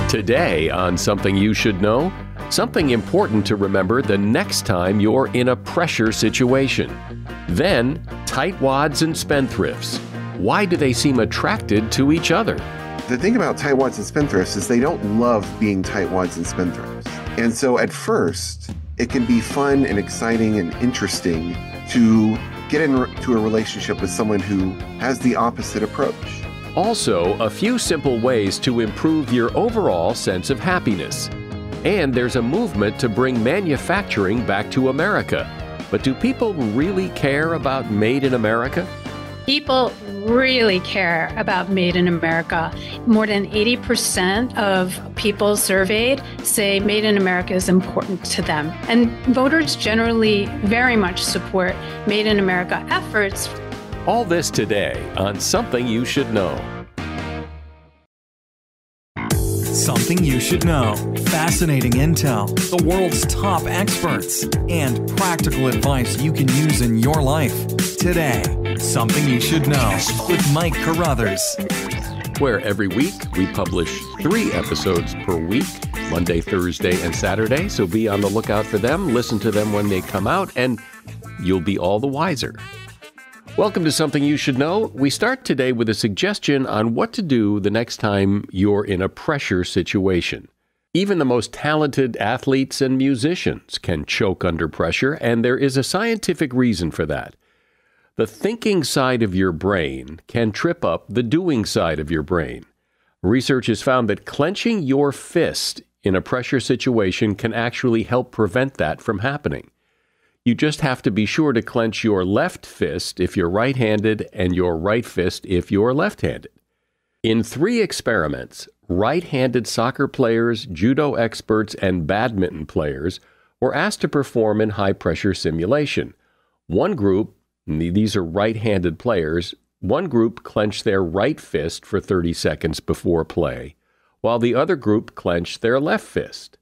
Today on Something You Should Know, something important to remember the next time you're in a pressure situation. Then, tightwads and spendthrifts. Why do they seem attracted to each other? The thing about tightwads and spendthrifts is they don't love being tightwads and spendthrifts. And so at first, it can be fun and exciting and interesting to get into a relationship with someone who has the opposite approach. Also, a few simple ways to improve your overall sense of happiness. And there's a movement to bring manufacturing back to America. But do people really care about Made in America? People really care about Made in America. More than 80% of people surveyed say Made in America is important to them. And voters generally very much support Made in America efforts. All this today on Something You Should Know. Something you should know. Fascinating intel, the world's top experts, and practical advice you can use in your life. Today, Something You Should Know with Mike Carruthers. Where every week we publish 3 episodes per week, Monday, Thursday, and Saturday. So be on the lookout for them, listen to them when they come out, and you'll be all the wiser. Welcome to Something You Should Know. We start today with a suggestion on what to do the next time you're in a pressure situation. Even the most talented athletes and musicians can choke under pressure, and there is a scientific reason for that. The thinking side of your brain can trip up the doing side of your brain. Research has found that clenching your fist in a pressure situation can actually help prevent that from happening. You just have to be sure to clench your left fist if you're right-handed and your right fist if you're left-handed. In 3 experiments, right-handed soccer players, judo experts, and badminton players were asked to perform in high-pressure simulation. One group, these are right-handed players, one group clenched their right fist for 30 seconds before play, while the other group clenched their left fist.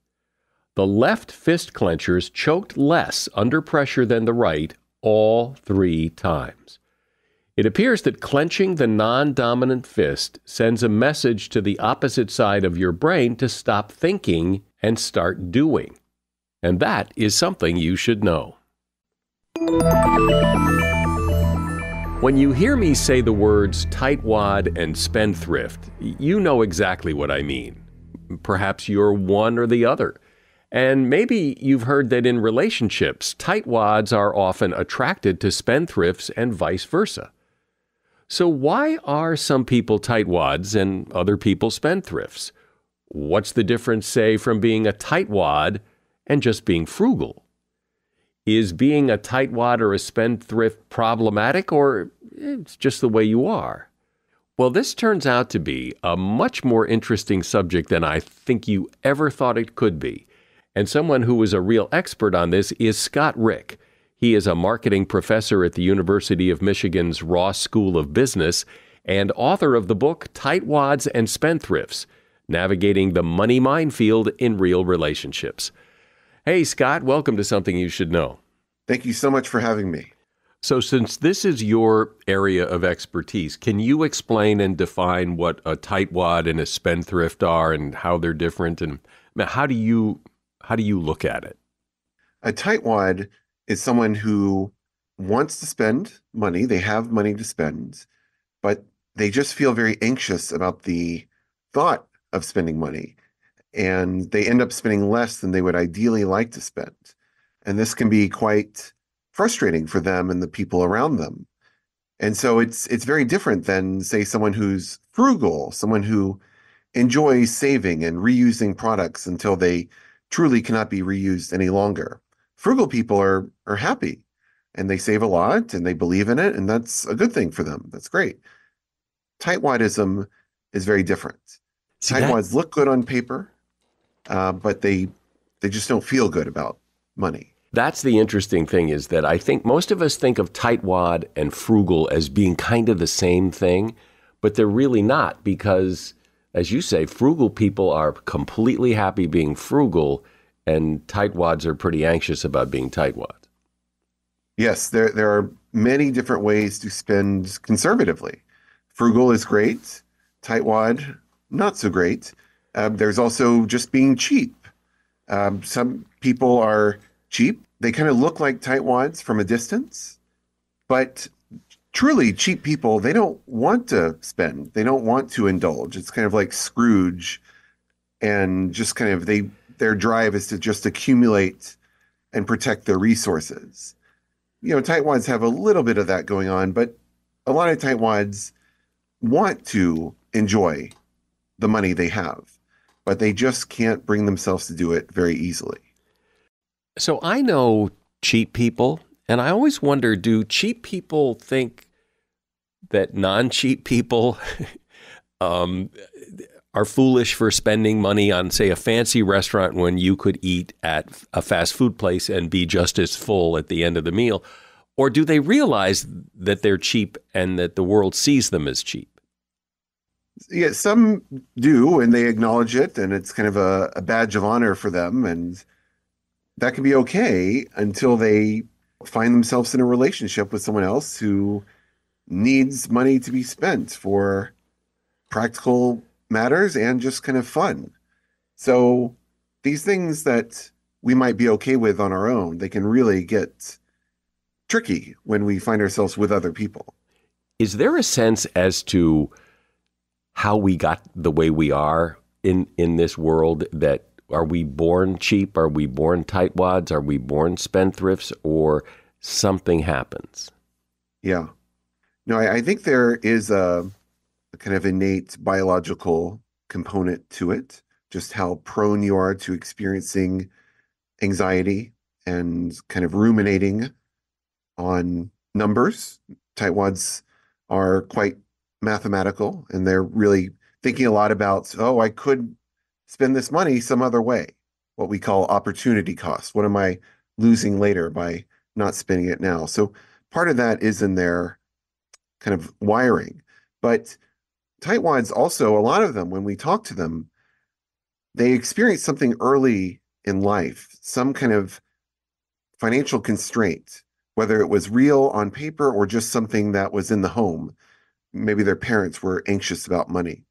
The left fist clenchers choked less under pressure than the right all 3 times. It appears that clenching the non-dominant fist sends a message to the opposite side of your brain to stop thinking and start doing. And that is something you should know. When you hear me say the words tightwad and spendthrift, you know exactly what I mean. Perhaps you're one or the other. And maybe you've heard that in relationships, tightwads are often attracted to spendthrifts and vice versa. So why are some people tightwads and other people spendthrifts? What's the difference, say, from being a tightwad and just being frugal? Is being a tightwad or a spendthrift problematic, or it's just the way you are? Well, this turns out to be a much more interesting subject than I think you ever thought it could be. And someone who is a real expert on this is Scott Rick. He is a marketing professor at the University of Michigan's Ross School of Business and author of the book Tightwads and Spendthrifts, Navigating the Money Minefield in Real Relationships. Hey, Scott, welcome to Something You Should Know. Thank you so much for having me. So since this is your area of expertise, can you explain and define what a tightwad and a spendthrift are and how they're different? And how do you look at it? A tightwad is someone who wants to spend money. They have money to spend, but they just feel very anxious about the thought of spending money. And they end up spending less than they would ideally like to spend. And this can be quite frustrating for them and the people around them. And so it's very different than, say, someone who's frugal, someone who enjoys saving and reusing products until they truly cannot be reused any longer. Frugal people are happy and they save a lot and they believe in it, and that's a good thing for them. That's great. Tightwadism is very different. Tightwads look good on paper, but they just don't feel good about money. That's the interesting thing, is that I think most of us think of tightwad and frugal as being kind of the same thing, but they're really not, because, as you say, frugal people are completely happy being frugal, and tightwads are pretty anxious about being tightwads. Yes, there are many different ways to spend conservatively. Frugal is great. Tightwad, not so great. There's also just being cheap. Some people are cheap. They kind of look like tightwads from a distance, but truly cheap people, they don't want to spend. They don't want to indulge. It's kind of like Scrooge, and just kind of their drive is to just accumulate and protect their resources. Tightwads have a little bit of that going on, but a lot of tightwads want to enjoy the money they have, but they just can't bring themselves to do it very easily. So I know cheap people, and I always wonder, do cheap people think that non-cheap people are foolish for spending money on, say, a fancy restaurant when you could eat at a fast food place and be just as full at the end of the meal? Or do they realize that they're cheap and that the world sees them as cheap? Yeah, some do, and they acknowledge it, and it's kind of a badge of honor for them. And that can be okay until they find themselves in a relationship with someone else who needs money to be spent for practical matters and just kind of fun. So these things that we might be okay with on our own, they can really get tricky when we find ourselves with other people. Is there a sense as to how we got the way we are in this world? That are we born cheap? Are we born tightwads? Are we born spendthrifts? Or something happens? Yeah. No, I think there is a kind of innate biological component to it, just how prone you are to experiencing anxiety and kind of ruminating on numbers. Tightwads are quite mathematical, and they're really thinking a lot about, oh, I could spend this money some other way, what we call opportunity cost. What am I losing later by not spending it now? So part of that is in their kind of wiring. But tightwads also, a lot of them, when we talk to them, they experience something early in life, some kind of financial constraint, whether it was real on paper or just something that was in the home. Maybe their parents were anxious about money,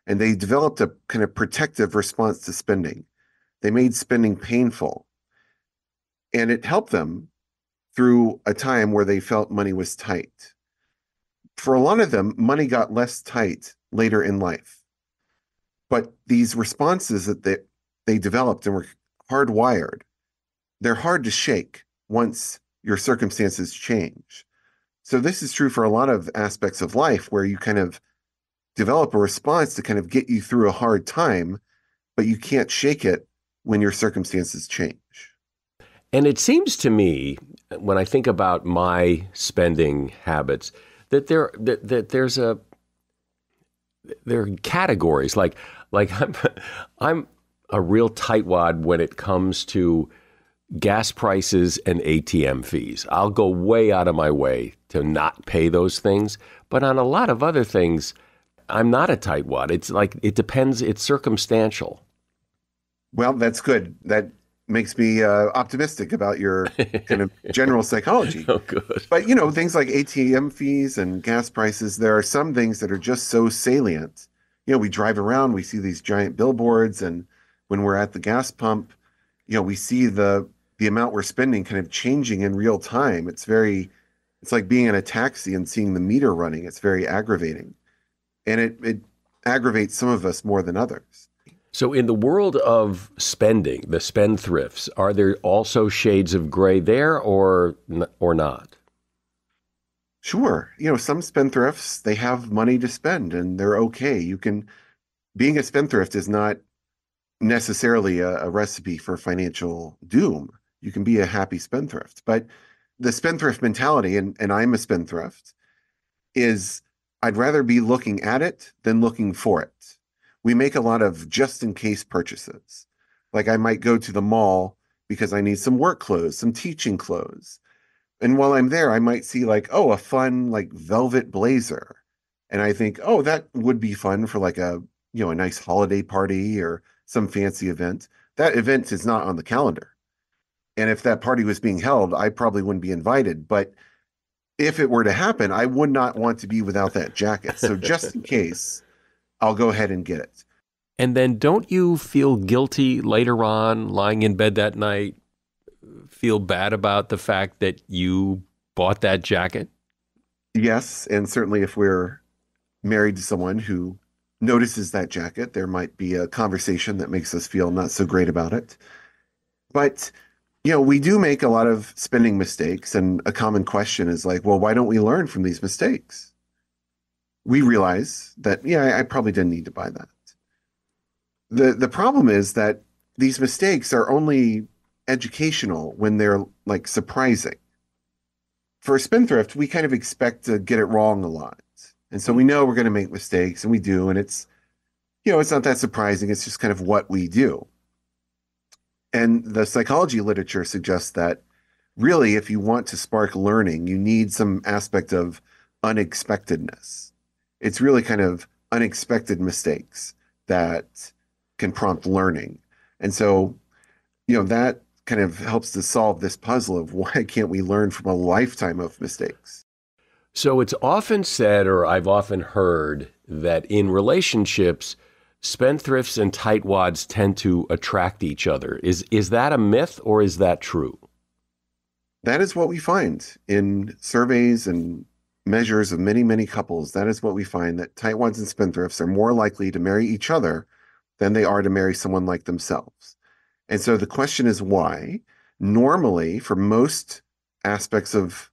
and they developed a kind of protective response to spending. They made spending painful, and it helped them through a time where they felt money was tight. For a lot of them, money got less tight later in life. But these responses that they developed and were hardwired, they're hard to shake once your circumstances change. So this is true for a lot of aspects of life where you kind of develop a response to kind of get you through a hard time, but you can't shake it when your circumstances change. And it seems to me, when I think about my spending habits, that there are categories. Like I'm a real tightwad when it comes to gas prices and ATM fees. I'll go way out of my way to not pay those things. But on a lot of other things, I'm not a tightwad. It's like, it depends. It's circumstantial. Well, that's good. That makes me optimistic about your kind of general psychology. Oh, good. But, things like ATM fees and gas prices, there are some things that are just so salient. We drive around, we see these giant billboards, and when we're at the gas pump, we see the amount we're spending kind of changing in real time. It's like being in a taxi and seeing the meter running. It's very aggravating. And it aggravates some of us more than others. So in the world of spending, the spendthrifts, are there also shades of gray there or not? Sure. Some spendthrifts, they have money to spend and they're okay. Being a spendthrift is not necessarily a recipe for financial doom. You can be a happy spendthrift. But the spendthrift mentality, and I'm a spendthrift, is I'd rather be looking at it than looking for it. We make a lot of just-in-case purchases. Like I might go to the mall because I need some work clothes, some teaching clothes. And while I'm there, I might see a fun velvet blazer. And I think, oh, that would be fun for a nice holiday party or some fancy event. That event is not on the calendar. And if that party was being held, I probably wouldn't be invited. But if it were to happen, I would not want to be without that jacket. So just in case, I'll go ahead and get it. And then don't you feel guilty later on, lying in bed that night, feel bad about the fact that you bought that jacket? Yes, and certainly if we're married to someone who notices that jacket, there might be a conversation that makes us feel not so great about it. But, we do make a lot of spending mistakes, and a common question is like, well, why don't we learn from these mistakes? We realize that, I probably didn't need to buy that. The problem is that these mistakes are only educational when they're like surprising. For a spendthrift, we kind of expect to get it wrong a lot. And so we know we're going to make mistakes, and we do, and it's not that surprising. It's just kind of what we do. And the psychology literature suggests that really, if you want to spark learning, you need some aspect of unexpectedness. It's really kind of unexpected mistakes that can prompt learning. And so, that kind of helps to solve this puzzle of why can't we learn from a lifetime of mistakes? So it's often said, or I've often heard, that in relationships, spendthrifts and tightwads tend to attract each other. Is that a myth, or is that true? That is what we find in surveys and measures of many, many couples. That is what we find, that tightwads and spendthrifts are more likely to marry each other than they are to marry someone like themselves. And so the question is why. Normally, for most aspects of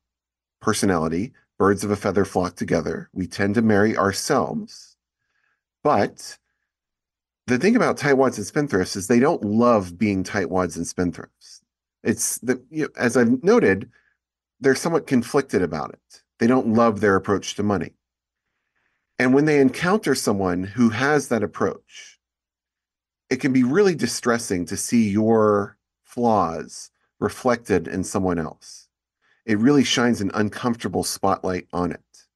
personality, birds of a feather flock together. We tend to marry ourselves. But the thing about tightwads and spendthrifts is they don't love being tightwads and spendthrifts. It's as I've noted, they're somewhat conflicted about it. They don't love their approach to money. And when they encounter someone who has that approach, it can be really distressing to see your flaws reflected in someone else. It really shines an uncomfortable spotlight on it.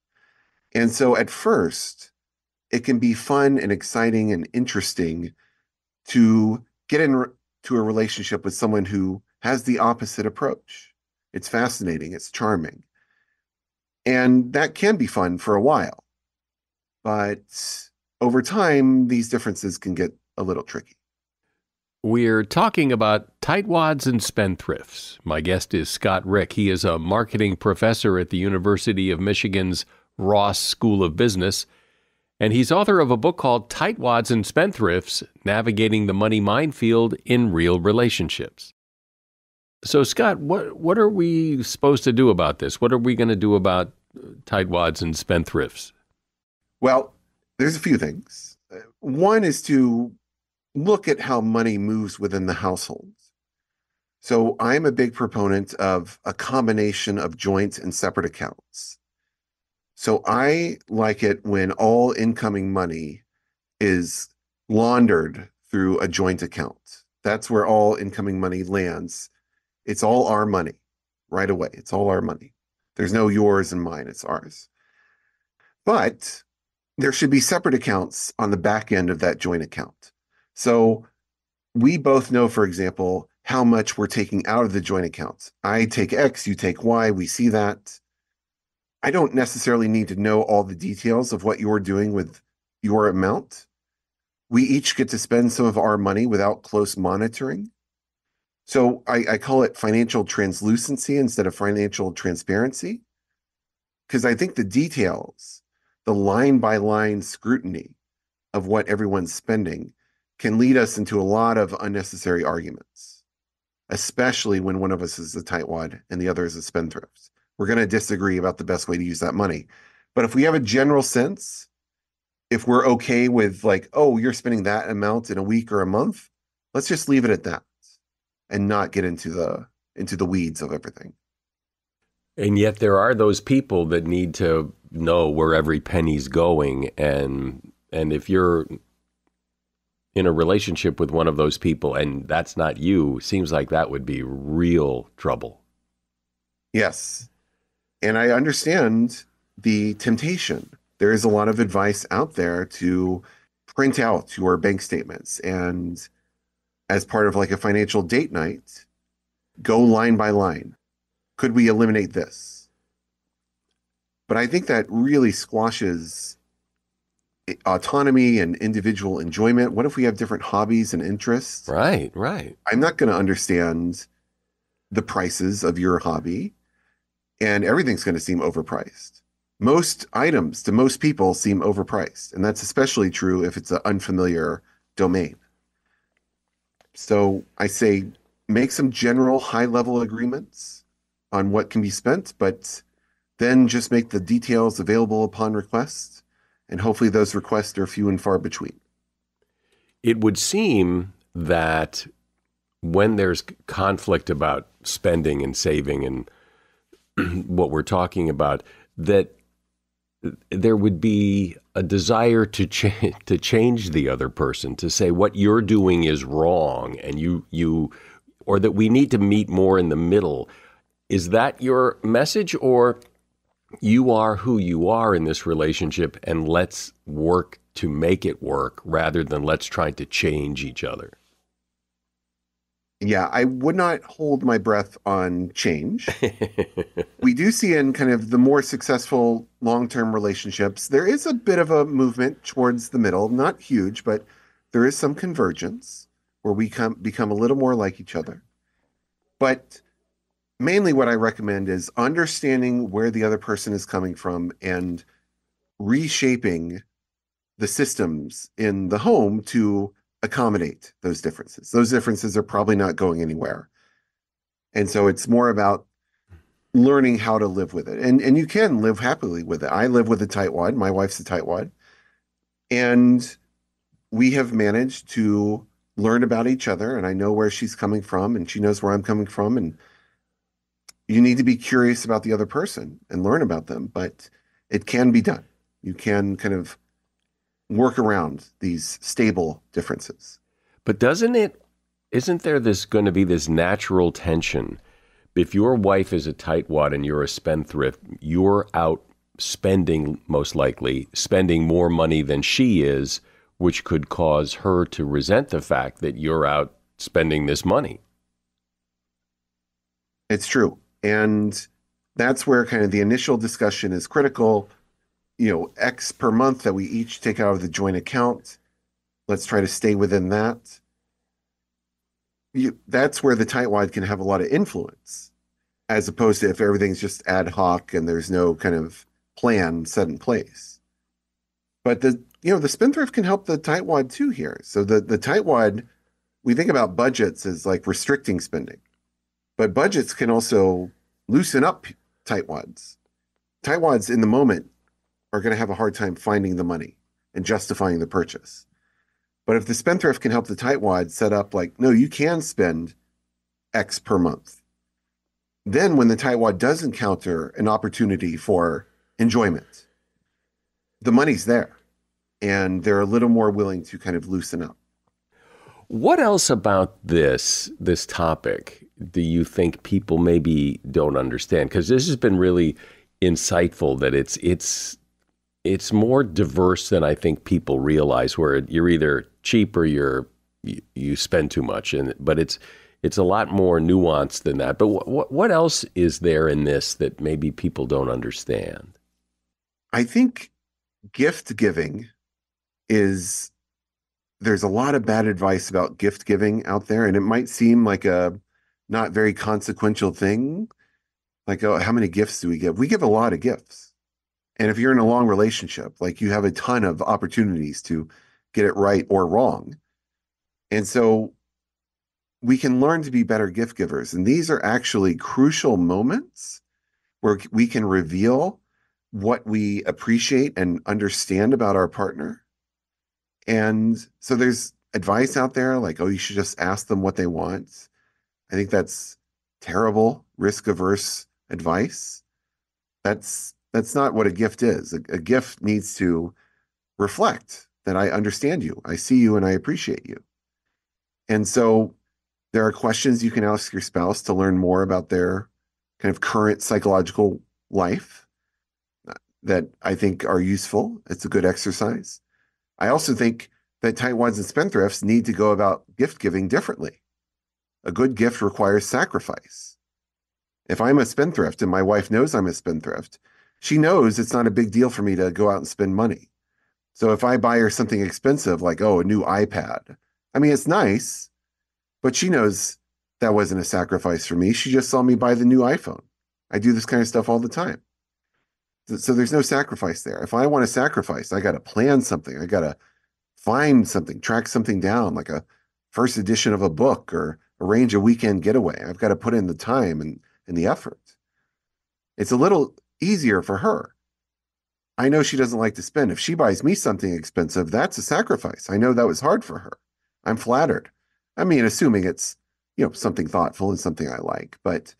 And so at first, it can be fun and exciting and interesting to get into a relationship with someone who has the opposite approach. It's fascinating, it's charming. And that can be fun for a while. But over time, these differences can get a little tricky. We're talking about tightwads and spendthrifts. My guest is Scott Rick. He is a marketing professor at the University of Michigan's Ross School of Business, and he's author of a book called Tightwads and Spendthrifts: Navigating the Money Minefield in Real Relationships. So, Scott, what are we supposed to do about this? What are we going to do about tightwads and spendthrifts? Well, there's a few things. One is to look at how money moves within the household. So I'm a big proponent of a combination of joint and separate accounts. So I like it when all incoming money is laundered through a joint account. That's where all incoming money lands. It's all our money right away. It's all our money. There's no yours and mine. It's ours. But there should be separate accounts on the back end of that joint account. So we both know, for example, how much we're taking out of the joint accounts. I take X, you take Y, we see that. I don't necessarily need to know all the details of what you're doing with your amount. We each get to spend some of our money without close monitoring. So I call it financial translucency instead of financial transparency, because I think the details, the line-by-line scrutiny of what everyone's spending can lead us into a lot of unnecessary arguments, especially when one of us is a tightwad and the other is a spendthrift. We're going to disagree about the best way to use that money. But if we have a general sense, if we're okay with like, oh, you're spending that amount in a week or a month, let's just leave it at that and not get into the weeds of everything. And yet there are those people that need to know where every penny's going. And if you're in a relationship with one of those people and that's not you, seems like that would be real trouble. Yes. And I understand the temptation. There is a lot of advice out there to print out your bank statements and, as part of like a financial date night, go line by line. Could we eliminate this? But I think that really squashes autonomy and individual enjoyment? What if we have different hobbies and interests? Right, right. I'm not going to understand the prices of your hobby, and everything's going to seem overpriced. Most items to most people seem overpriced, and that's especially true if it's an unfamiliar domain. So I say make some general high-level agreements on what can be spent, but then just make the details available upon request, and hopefully those requests are few and far between. It would seem that when there's conflict about spending and saving and what we're talking about, that there would be a desire to change the other person, to say what you're doing is wrong, and you or that we need to meet more in the middle. Is that your message, or you are who you are in this relationship and let's work to make it work rather than let's try to change each other? Yeah, I would not hold my breath on change. We do see in kind of the more successful long-term relationships, there is a bit of a movement towards the middle, not huge, but there is some convergence where we become a little more like each other. But mainly what I recommend is understanding where the other person is coming from and reshaping the systems in the home to accommodate those differences. Those differences are probably not going anywhere. And so it's more about learning how to live with it. And you can live happily with it. I live with a tightwad. My wife's a tightwad. And we have managed to learn about each other, and I know where she's coming from and she knows where I'm coming from. And you need to be curious about the other person and learn about them, but it can be done. You can kind of work around these stable differences. But isn't there going to be this natural tension? If your wife is a tightwad and you're a spendthrift, you're out spending, most likely, spending more money than she is, which could cause her to resent the fact that you're out spending this money. It's true. And that's where kind of the initial discussion is critical. X per month that we each take out of the joint account. Let's try to stay within that. That's where the tightwad can have a lot of influence, as opposed to if everything's just ad hoc and there's no kind of plan set in place. But the spendthrift can help the tightwad too here. So the tightwad, we think about budgets as like restricting spending, but budgets can also loosen up tightwads. Tightwads in the moment are going to have a hard time finding the money and justifying the purchase. But if the spendthrift can help the tightwad set up like, no, you can spend X per month. Then when the tightwad does encounter an opportunity for enjoyment, the money's there and they're a little more willing to kind of loosen up. What else about this topic do you think people maybe don't understand? Because this has been really insightful, that it's more diverse than I think people realize, where you're either cheap or you spend too much, but it's a lot more nuanced than that. But what else is there in this that maybe people don't understand? I think gift giving there's a lot of bad advice about gift giving out there, and it might seem like a not very consequential thing. Like, oh, how many gifts do we give? We give a lot of gifts. And if you're in a long relationship, like, you have a ton of opportunities to get it right or wrong. And so we can learn to be better gift givers. And these are actually crucial moments where we can reveal what we appreciate and understand about our partner. And so there's advice out there like, oh, you should just ask them what they want. I think that's terrible, risk-averse advice. That's not what a gift is. A gift needs to reflect that I understand you, I see you, and I appreciate you. And so there are questions you can ask your spouse to learn more about their kind of current psychological life that I think are useful. It's a good exercise. I also think that tightwads and spendthrifts need to go about gift giving differently. A good gift requires sacrifice. If I'm a spendthrift and my wife knows I'm a spendthrift, she knows it's not a big deal for me to go out and spend money. So if I buy her something expensive, like, oh, a new iPad, I mean, it's nice, but she knows that wasn't a sacrifice for me. She just saw me buy the new iPhone. I do this kind of stuff all the time. So there's no sacrifice there. If I want to sacrifice, I got to plan something. I got to find something, track something down, like a first edition of a book or arrange a weekend getaway. I've got to put in the time and the effort. It's a little easier for her. I know she doesn't like to spend. If she buys me something expensive, that's a sacrifice. I know that was hard for her. I'm flattered. I mean, assuming it's, something thoughtful and something I like. But,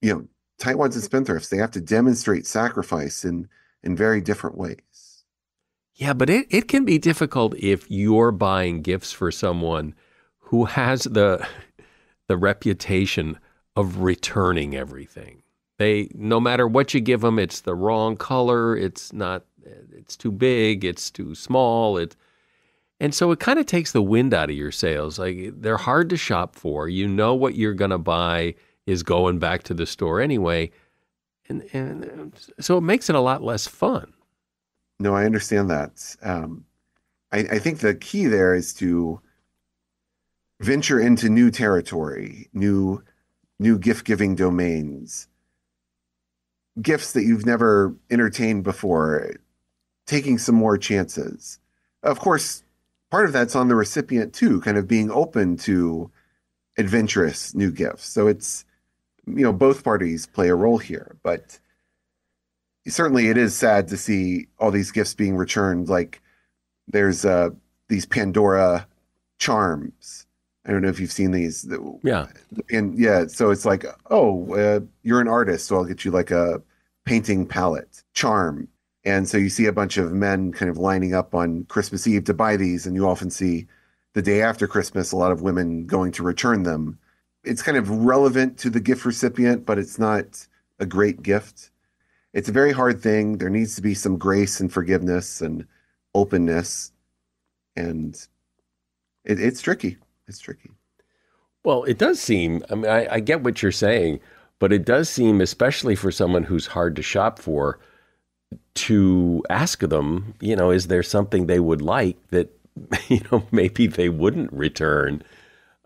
tightwads and spendthrifts, they have to demonstrate sacrifice in very different ways. Yeah, but it can be difficult if you're buying gifts for someone who has the reputation of returning everything. No matter what you give them, it's the wrong color, it's too big, it's too small, and so it kind of takes the wind out of your sails. Like, they're hard to shop for. You know what you're going to buy is going back to the store anyway, and so it makes it a lot less fun. No, I understand that. I think the key there is to venture into new territory, new gift-giving domains, gifts that you've never entertained before, taking some more chances. Of course, part of that's on the recipient too, kind of being open to adventurous new gifts. So it's, both parties play a role here, but certainly it is sad to see all these gifts being returned. Like, there's these Pandora charms. I don't know if you've seen these. Yeah. And yeah, so it's like, oh, you're an artist, so I'll get you like a painting palette charm. And so you see a bunch of men kind of lining up on Christmas Eve to buy these, and you often see the day after Christmas a lot of women going to return them. It's kind of relevant to the gift recipient, but it's not a great gift. It's a very hard thing. There needs to be some grace and forgiveness and openness, and it's tricky. It's tricky. Well, it does seem, I mean, I get what you're saying, but it does seem, especially for someone who's hard to shop for, to ask them, is there something they would like that, maybe they wouldn't return.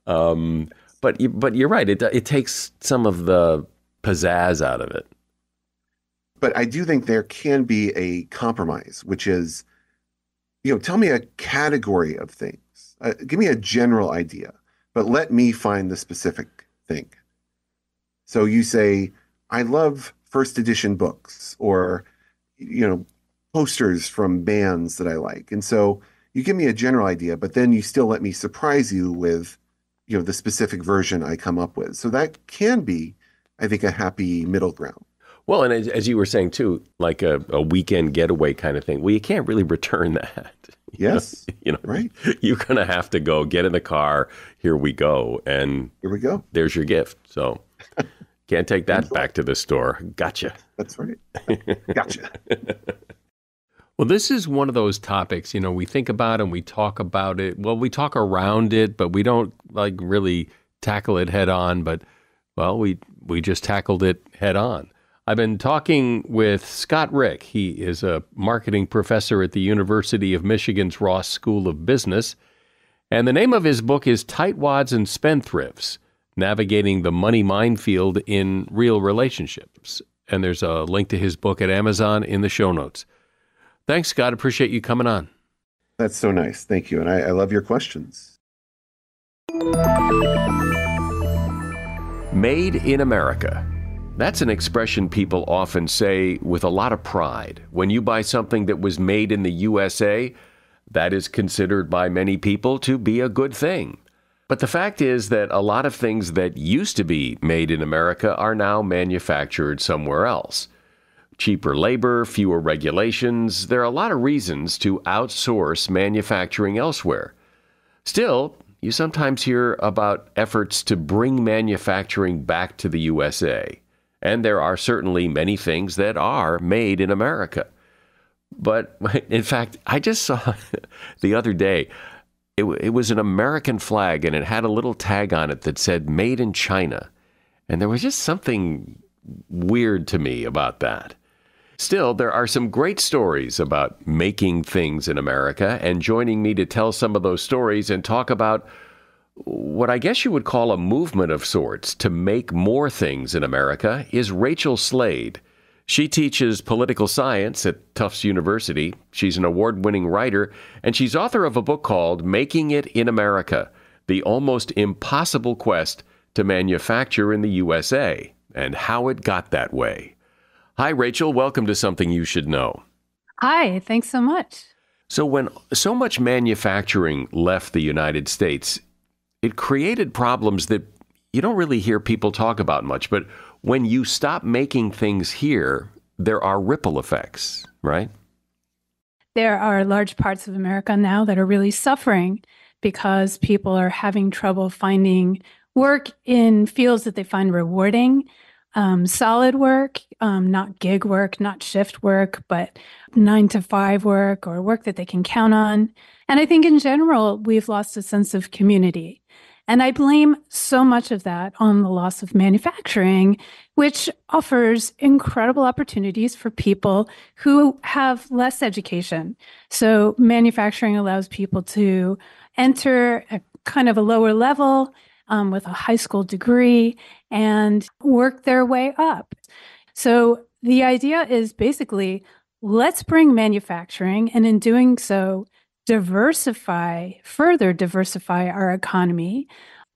But you're right. It takes some of the pizzazz out of it. But I do think there can be a compromise, which is, tell me a category of things. Give me a general idea, but let me find the specific thing. So you say, I love first edition books, or, posters from bands that I like. And so you give me a general idea, but then you still let me surprise you with, the specific version I come up with. So that can be, I think, a happy middle ground. Well, and as you were saying, too, like a weekend getaway kind of thing. Well, you can't really return that. Yes. Right. You're going to have to go get in the car. Here we go. And here we go. There's your gift. So can't take that back to the store. Gotcha. That's right. Gotcha. Well, this is one of those topics, we think about and we talk about it. Well, we talk around it, but we don't really tackle it head on. But, well, we just tackled it head on. I've been talking with Scott Rick. He is a marketing professor at the University of Michigan's Ross School of Business. And the name of his book is Tightwads and Spendthrifts, Navigating the Money Minefield in Real Relationships. And there's a link to his book at Amazon in the show notes. Thanks, Scott. Appreciate you coming on. That's so nice. Thank you. And I love your questions. Made in America. That's an expression people often say with a lot of pride. When you buy something that was made in the USA, that is considered by many people to be a good thing. But the fact is that a lot of things that used to be made in America are now manufactured somewhere else. Cheaper labor, fewer regulations. There are a lot of reasons to outsource manufacturing elsewhere. Still, you sometimes hear about efforts to bring manufacturing back to the USA. And there are certainly many things that are made in America. But in fact, I just saw the other day, it was an American flag and it had a little tag on it that said made in China. And there was just something weird to me about that. Still, there are some great stories about making things in America, and joining me to tell some of those stories and talk about what I guess you would call a movement of sorts to make more things in America is Rachel Slade. She teaches political science at Tufts University. She's an award-winning writer, and she's author of a book called Making It in America, The Almost Impossible Quest to Manufacture in the USA, and How It Got That Way. Hi, Rachel. Welcome to Something You Should Know. Hi, thanks so much. So when so much manufacturing left the United States, it created problems that you don't really hear people talk about much. But when you stop making things here, there are ripple effects, right? There are large parts of America now that are really suffering because people are having trouble finding work in fields that they find rewarding, solid work, not gig work, not shift work, but 9 to 5 work or work that they can count on. And I think in general, we've lost a sense of community. And I blame so much of that on the loss of manufacturing, which offers incredible opportunities for people who have less education. So manufacturing allows people to enter at kind of a lower level with a high school degree and work their way up. So the idea is basically, let's bring manufacturing, and in doing so, further diversify our economy,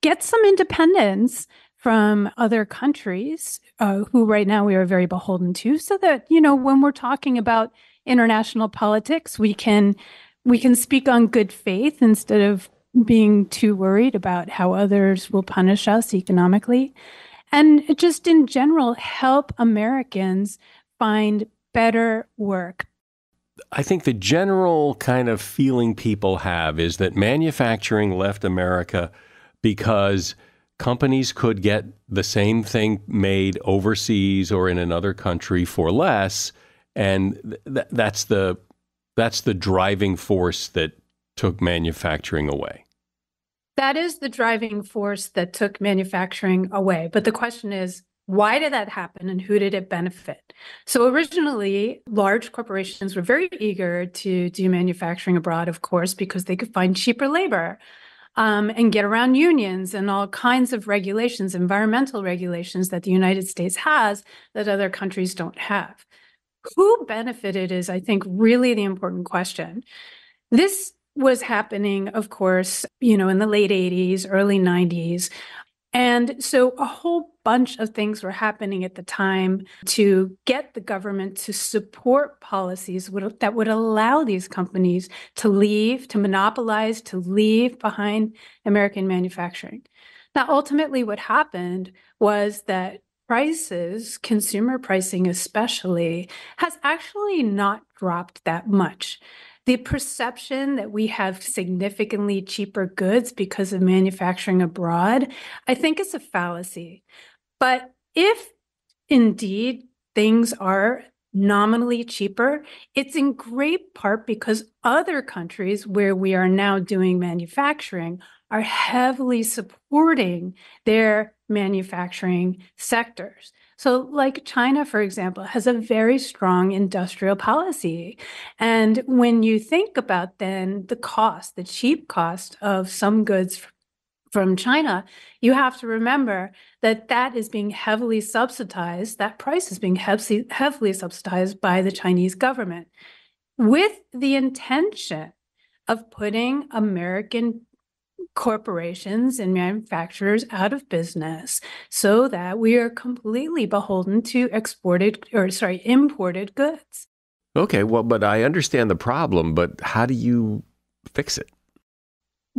get some independence from other countries who right now we are very beholden to, so that, when we're talking about international politics, we can speak on good faith instead of being too worried about how others will punish us economically. And just in general, help Americans find better work. I think the general kind of feeling people have is that manufacturing left America because companies could get the same thing made overseas or in another country for less, and that's the driving force that took manufacturing away. That is the driving force that took manufacturing away. But the question is, why did that happen and who did it benefit? So originally, large corporations were very eager to do manufacturing abroad, of course, because they could find cheaper labor and get around unions and all kinds of regulations, environmental regulations that the United States has that other countries don't have. Who benefited is, I think, really the important question. This was happening, of course, in the late 80s, early 90s. And so a whole bunch of things were happening at the time to get the government to support policies that would allow these companies to leave, to monopolize, to leave behind American manufacturing. Now, ultimately, what happened was that prices, consumer pricing especially, has actually not dropped that much. The perception that we have significantly cheaper goods because of manufacturing abroad, I think is a fallacy. But if indeed things are nominally cheaper, it's in great part because other countries where we are now doing manufacturing are heavily supporting their manufacturing sectors. So like China, for example, has a very strong industrial policy. And when you think about then the cheap cost of some goods from China, you have to remember that is being heavily subsidized, that price is being heavily subsidized by the Chinese government with the intention of putting American corporations and manufacturers out of business so that we are completely beholden to imported goods. Okay, well, but I understand the problem, but how do you fix it?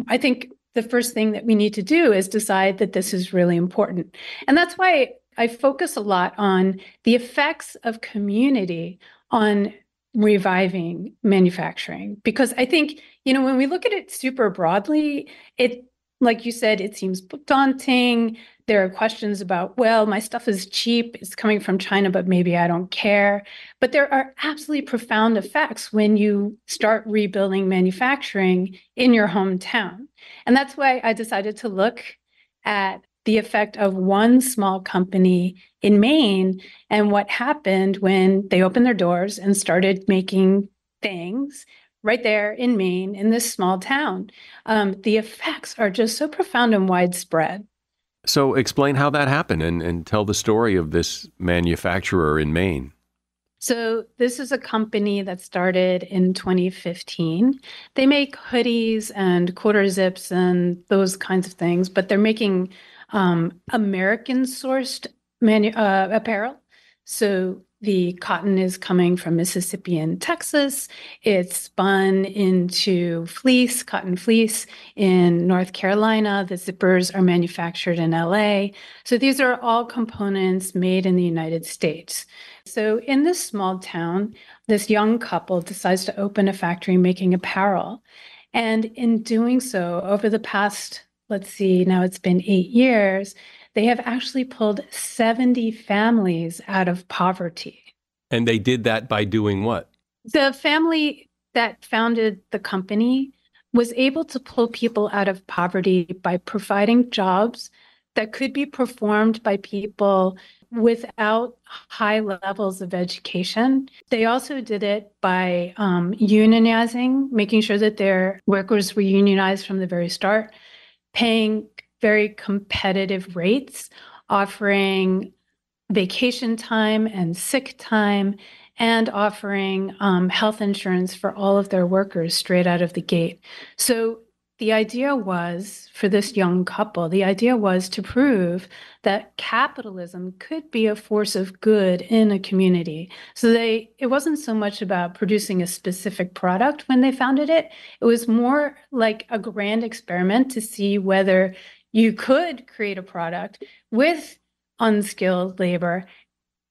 I think the first thing that we need to do is decide that this is really important. And that's why I focus a lot on the effects of community on reviving manufacturing, because I think, when we look at it super broadly, like you said, it seems daunting. There are questions about, well, my stuff is cheap, it's coming from China, but maybe I don't care. But there are absolutely profound effects when you start rebuilding manufacturing in your hometown. And that's why I decided to look at the effect of one small company in Maine and what happened when they opened their doors and started making things right there in Maine in this small town. The effects are just so profound and widespread. So explain how that happened and tell the story of this manufacturer in Maine. So this is a company that started in 2015. They make hoodies and quarter zips and those kinds of things, but they're making American-sourced apparel. So the cotton is coming from Mississippi and Texas. It's spun into fleece, cotton fleece in North Carolina. The zippers are manufactured in LA. So these are all components made in the United States. So in this small town, this young couple decides to open a factory making apparel. And in doing so, over the past, let's see, now it's been 8 years, they have actually pulled 70 families out of poverty. And they did that by doing what? The family that founded the company was able to pull people out of poverty by providing jobs that could be performed by people without high levels of education. They also did it by unionizing, making sure that their workers were unionized from the very start, paying very competitive rates, offering vacation time and sick time, and offering health insurance for all of their workers straight out of the gate. So the idea was, for this young couple, the idea was to prove that capitalism could be a force of good in a community. So it wasn't so much about producing a specific product when they founded it. It was more like a grand experiment to see whether you could create a product with unskilled labor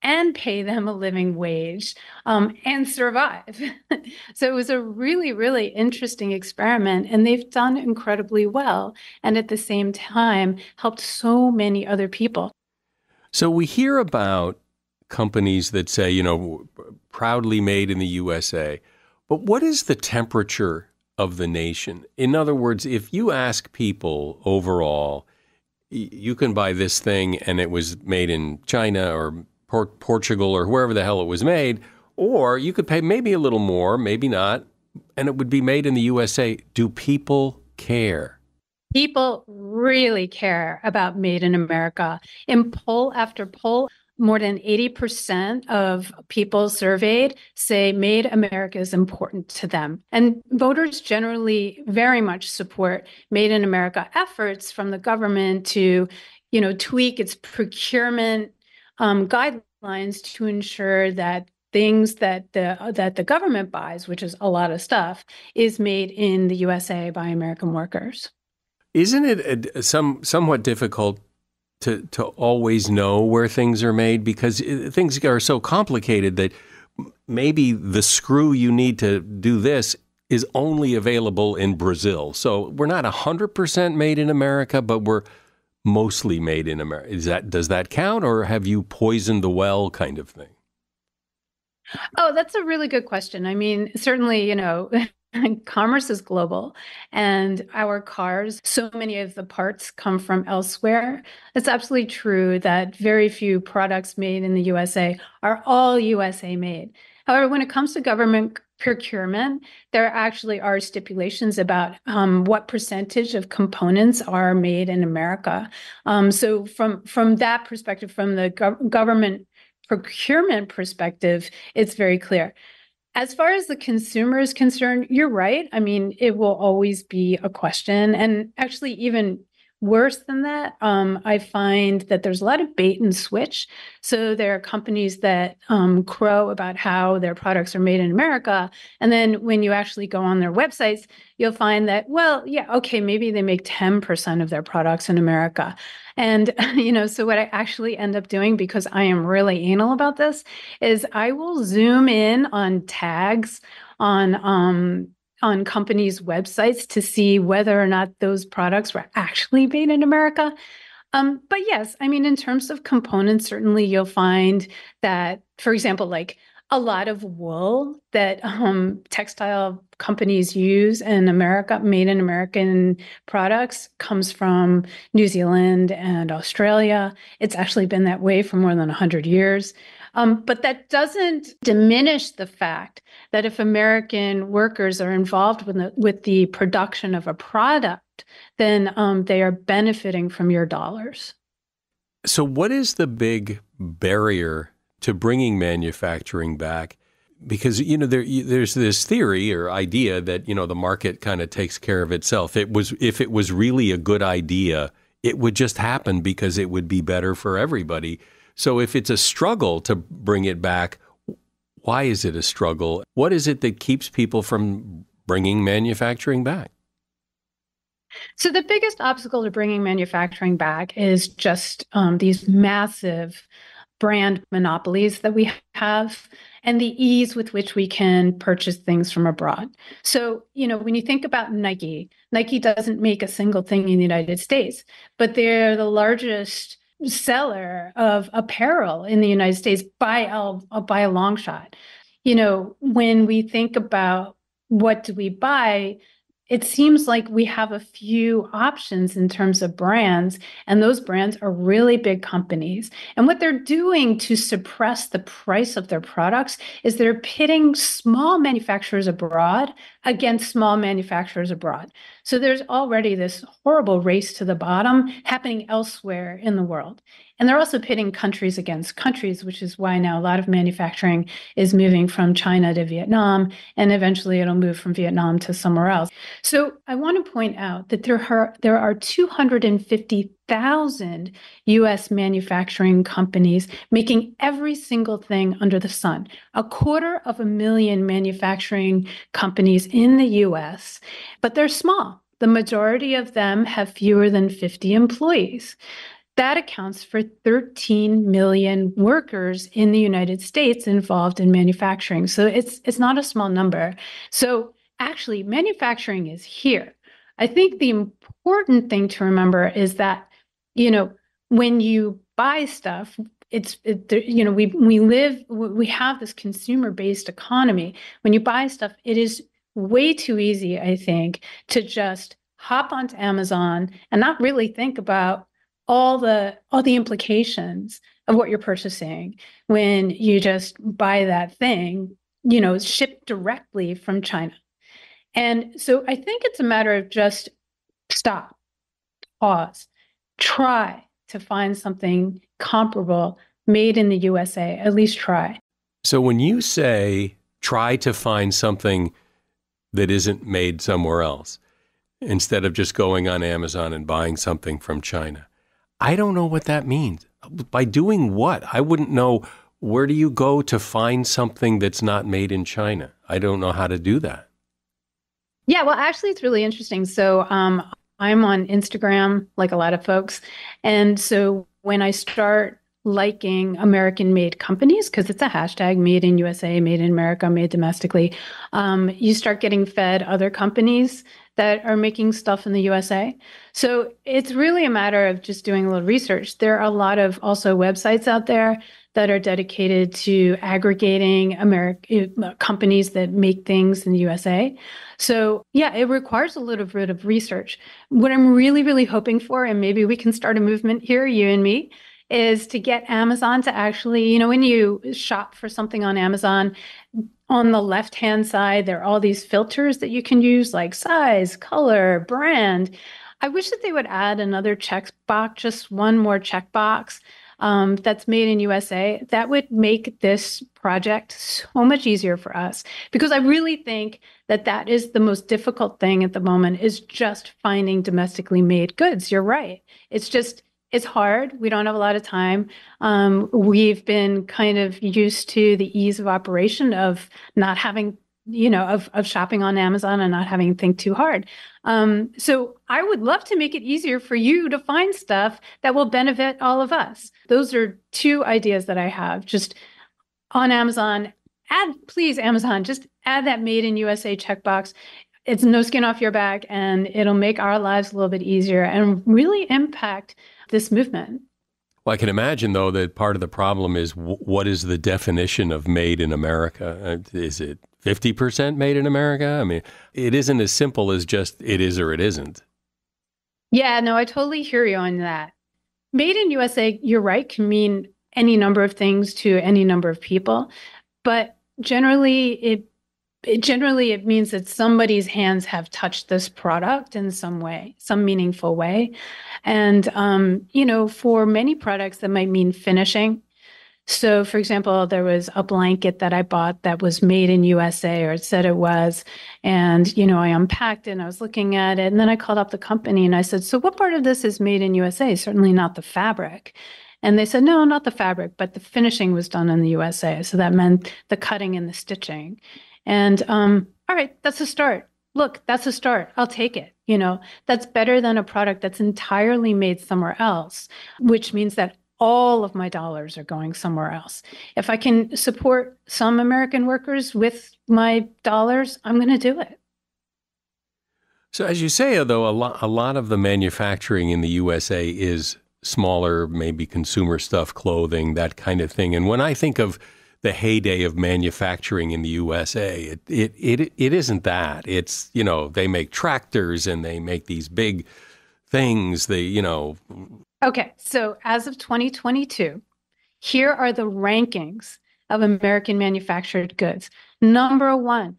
and pay them a living wage and survive. So it was a really, really interesting experiment, and they've done incredibly well. And at the same time, helped so many other people. So we hear about companies that say, proudly made in the USA. But what is the temperature of the nation? In other words, if you ask people overall, you can buy this thing and it was made in China or Portugal or wherever the hell it was made, or you could pay maybe a little more, maybe not, and it would be made in the USA. Do people care? People really care about Made in America. In poll after poll, more than 80% of people surveyed say Made America is important to them. And voters generally very much support Made in America efforts from the government to, tweak its procurement guidelines to ensure that things that the government buys, which is a lot of stuff, is made in the USA by American workers. Isn't it somewhat difficult to always know where things are made, because things are so complicated that maybe the screw you need to do this is only available in Brazil. So we're not 100% made in America, but we're mostly made in America. Does that count, or have you poisoned the well kind of thing? Oh, that's a really good question. I mean, certainly, commerce is global, and our cars, so many of the parts come from elsewhere. It's absolutely true that very few products made in the USA are all USA made. However, when it comes to government procurement, there actually are stipulations about what percentage of components are made in America. So from that perspective, from the government procurement perspective, it's very clear. As far as the consumer is concerned, you're right. I mean, it will always be a question. And actually, even worse than that, I find that there's a lot of bait and switch. So there are companies that crow about how their products are made in America. And then when you actually go on their websites, you'll find that, well, yeah, okay, maybe they make 10% of their products in America. And, so what I actually end up doing, because I am really anal about this, is I will zoom in on tags on companies' websites to see whether or not those products were actually made in America. But yes, I mean, in terms of components, certainly you'll find that, for example, like A lot of wool that textile companies use in America, made in American products, comes from New Zealand and Australia. It's actually been that way for more than 100 years. But that doesn't diminish the fact that if American workers are involved with the production of a product, then they are benefiting from your dollars. So what is the big barrier to bringing manufacturing back? Because, there's this theory or idea that, the market kind of takes care of itself. If it was really a good idea, it would just happen because it would be better for everybody. So if it's a struggle to bring it back, why is it a struggle? What is it that keeps people from bringing manufacturing back? So the biggest obstacle to bringing manufacturing back is just these massive brand monopolies that we have and the ease with which we can purchase things from abroad. So, when you think about Nike, Nike doesn't make a single thing in the United States, but they're the largest seller of apparel in the United States by a long shot. When we think about what do we buy, it seems like we have a few options in terms of brands, and those brands are really big companies. And what they're doing to suppress the price of their products is they're pitting small manufacturers abroad against small manufacturers abroad. So there's already this horrible race to the bottom happening elsewhere in the world. And they're also pitting countries against countries, which is why now a lot of manufacturing is moving from China to Vietnam, and eventually it'll move from Vietnam to somewhere else. So I want to point out that there are 250,000 U.S. manufacturing companies making every single thing under the sun. 250,000 manufacturing companies in the U.S., but they're small. The majority of them have fewer than 50 employees. That accounts for 13 million workers in the United States involved in manufacturing. So it's not a small number. So actually, manufacturing is here. I think the important thing to remember is that, when you buy stuff, we have this consumer-based economy. When you buy stuff, it is way too easy, I think, to just hop onto Amazon and not really think about all the implications of what you're purchasing when you just buy that thing, shipped directly from China. And so I think it's a matter of just stop, pause, try to find something comparable made in the USA, at least try. So when you say try to find something that isn't made somewhere else, instead of just going on Amazon and buying something from China, I don't know what that means. By doing what? I wouldn't know. Where do you go to find something that's not made in China? I don't know how to do that. Yeah, well, actually, it's really interesting. So I'm on Instagram, like a lot of folks. And so when I start liking American-made companies, because it's a hashtag, made in USA, made in America, made domestically, you start getting fed other companies that are making stuff in the USA. So it's really a matter of just doing a little research. There are a lot of also websites out there that are dedicated to aggregating companies that make things in the USA. So yeah, it requires a little bit of research. What I'm really, really hoping for, and maybe we can start a movement here, you and me, is to get Amazon to actually, when you shop for something on Amazon, on the left-hand side, there are all these filters that you can use, like size, color, brand. I wish that they would add another checkbox, just one more checkbox that's made in USA. That would make this project so much easier for us, because I really think that that is the most difficult thing at the moment, is just finding domestically made goods. You're right. It's hard. We don't have a lot of time. We've been kind of used to the ease of operation of not having, of shopping on Amazon and not having to think too hard. So I would love to make it easier for you to find stuff that will benefit all of us. Those are two ideas that I have. Just on Amazon, please, Amazon, just add that made in USA checkbox. It's no skin off your back, and it'll make our lives a little bit easier and really impact this movement. Well, I can imagine, though, that part of the problem is what is the definition of made in America? Is it 50% made in America? I mean, it isn't as simple as just it is or it isn't. Yeah, no, I totally hear you on that. Made in USA, you're right, can mean any number of things to any number of people, but generally it means that somebody's hands have touched this product in some way, some meaningful way. And, for many products, that might mean finishing. So, for example, there was a blanket that I bought that was made in USA, or it said it was. And, I unpacked it and I was looking at it. And then I called up the company and I said, so what part of this is made in USA? Certainly not the fabric. And they said, no, not the fabric, but the finishing was done in the USA. So that meant the cutting and the stitching. And all right, that's a start. Look, that's a start. I'll take it. That's better than a product that's entirely made somewhere else, which means that all of my dollars are going somewhere else. If I can support some American workers with my dollars, I'm going to do it. So as you say, though, a lot of the manufacturing in the USA is smaller, maybe consumer stuff, clothing, that kind of thing. And when I think of the heyday of manufacturing in the USA, it isn't that. It's, they make tractors and they make these big things, Okay, so as of 2022, here are the rankings of American manufactured goods. Number 1,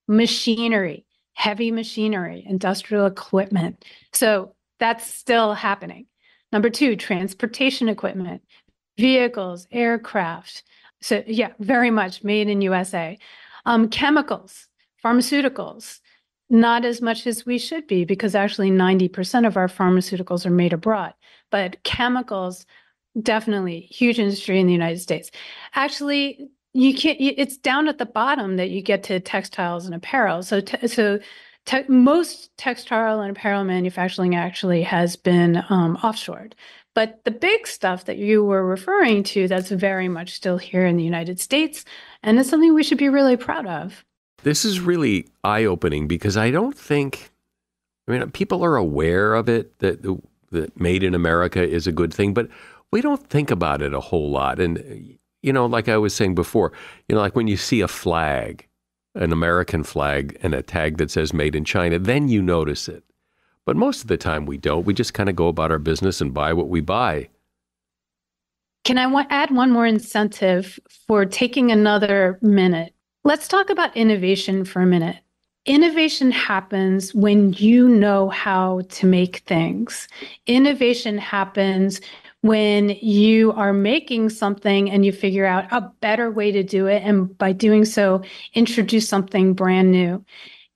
machinery, heavy machinery, industrial equipment. So that's still happening. Number 2, transportation equipment, vehicles, aircraft. So yeah, very much made in USA. Chemicals, pharmaceuticals, not as much as we should be, because actually 90% of our pharmaceuticals are made abroad. But chemicals, definitely huge industry in the United States. Actually, you can't. It's down at the bottom that you get to textiles and apparel. Most textile and apparel manufacturing actually has been offshored. But the big stuff that you were referring to, that's very much still here in the United States, and it's something we should be really proud of. This is really eye-opening because I don't think, people are aware of it, that made in America is a good thing, but we don't think about it a whole lot. And, like I was saying before, like when you see a flag, an American flag, and a tag that says made in China, then you notice it. But most of the time we don't. We just kind of go about our business and buy what we buy. Can I add one more incentive for taking another minute? Let's talk about innovation for a minute. Innovation happens when you know how to make things. Innovation happens when you are making something and you figure out a better way to do it, and by doing so, introduce something brand new.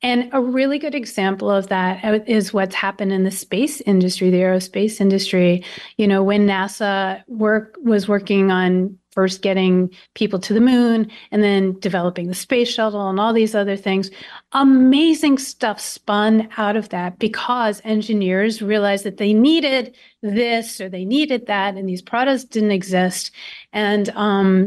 And a really good example of that is what's happened in the space industry, the aerospace industry. When NASA was working on first getting people to the moon and then developing the space shuttle and all these other things, amazing stuff spun out of that because engineers realized that they needed this or they needed that, and these products didn't exist. And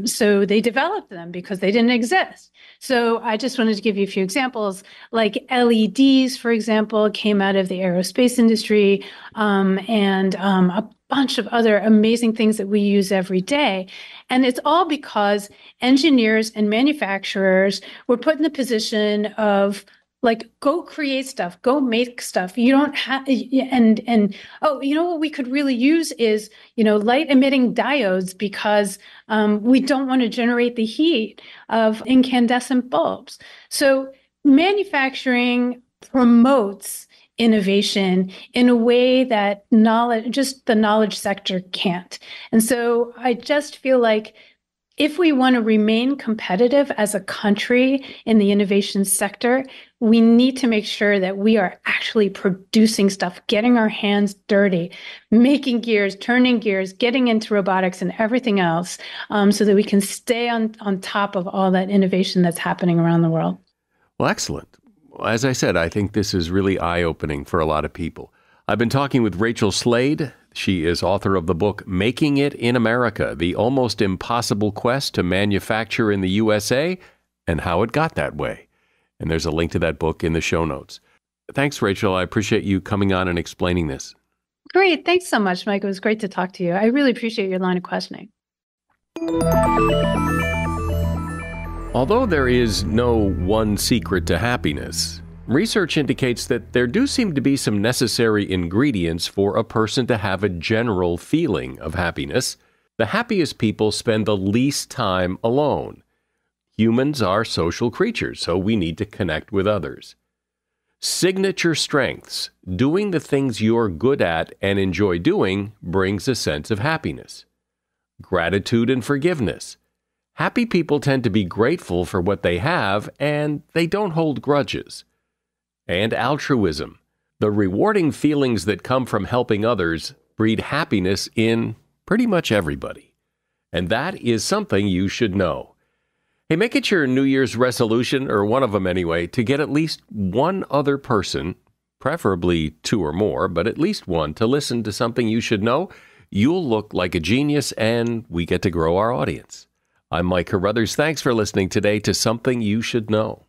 so they developed them because they didn't exist. So I just wanted to give you a few examples, like LEDs, for example, came out of the aerospace industry, and a bunch of other amazing things that we use every day. And it's all because engineers and manufacturers were put in the position of, like, go create stuff, go make stuff. You don't have, what we could really use is, light emitting diodes, because we don't want to generate the heat of incandescent bulbs. So manufacturing promotes innovation in a way that the knowledge sector can't. And so I just feel like if we want to remain competitive as a country in the innovation sector, we need to make sure that we are actually producing stuff, getting our hands dirty, making gears, turning gears, getting into robotics and everything else, so that we can stay on top of all that innovation that's happening around the world. Well, excellent. As I said, I think this is really eye-opening for a lot of people. I've been talking with Rachel Slade. She is author of the book, Making It in America, The Almost Impossible Quest to Manufacture in the USA and How It Got That Way. And there's a link to that book in the show notes. Thanks, Rachel. I appreciate you coming on and explaining this. Great. Thanks so much, Mike. It was great to talk to you. I really appreciate your line of questioning. Although there is no one secret to happiness, research indicates that there do seem to be some necessary ingredients for a person to have a general feeling of happiness. The happiest people spend the least time alone. Humans are social creatures, so we need to connect with others. Signature strengths, doing the things you're good at and enjoy doing, brings a sense of happiness. Gratitude and forgiveness. Happy people tend to be grateful for what they have, and they don't hold grudges. And altruism. The rewarding feelings that come from helping others breed happiness in pretty much everybody. And that is something you should know. Hey, make it your New Year's resolution, or one of them anyway, to get at least one other person, preferably two or more, but at least one, to listen to Something You Should Know. You'll look like a genius, and we get to grow our audience. I'm Mike Carruthers. Thanks for listening today to Something You Should Know.